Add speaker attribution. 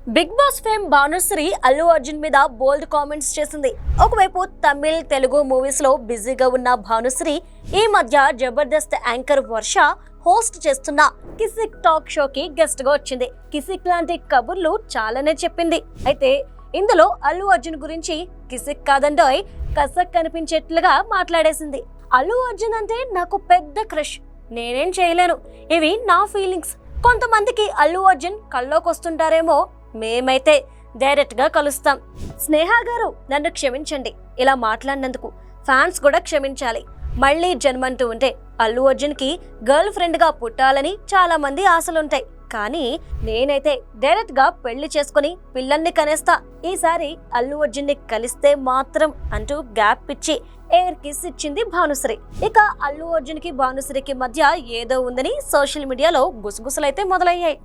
Speaker 1: Big Boss fame Bhanushree Allu Arjun మీద bold comments చేసింది. ఒకవైపు తమిళ్, తెలుగు మూవీస్ లో బిజీగా ఉన్న భానుశ్రీ ఈ మధ్య జబర్దస్త్ యాంకర్ వర్ష హోస్ట్ చేస్తున్న కిసిక్ టాక్ షోకి గెస్ట్ గా వచ్చింది. కిసిక్ లాంటి కబుర్లు చాలానే చెప్పింది. అయితే ఇందులో అల్లు అర్జున్ గురించి కిసిక్ కాదండోయ్ కసక్ కనిపించేట్లుగా మాట్లాడేసింది. అల్లు అర్జున్ అంటే నాకు పెద్ద క్రష్, నేనేం చేయలేను, ఇవి నా ఫీలింగ్స్. కొంతమందికి అల్లు అర్జున్ కల్లోకి వస్తుంటారేమో, మేమైతే డైరెక్ట్ గా కలుస్తాం. స్నేహ గారు నన్ను క్షమించండి, ఇలా మాట్లాడినందుకు ఫ్యాన్స్ కూడా క్షమించాలి. మళ్ళీ జన్మంటూ ఉంటే అల్లు అర్జున్ కి గర్ల్ ఫ్రెండ్ గా పుట్టాలని చాలా మంది ఆశలుంటాయి. కానీ నేనైతే డైరెక్ట్ గా పెళ్లి చేసుకుని పిల్లల్ని కనేస్తా. ఈసారి అల్లు అర్జున్ ని కలిస్తే మాత్రం అంటూ గ్యాప్ ఇచ్చి ఎయిర్ కిస్ ఇచ్చింది భానుశ్రీ. ఇక అల్లు అర్జున్ కి భానుశ్రీకి మధ్య ఏదో ఉందని సోషల్ మీడియాలో గుసగుసలైతే మొదలయ్యాయి.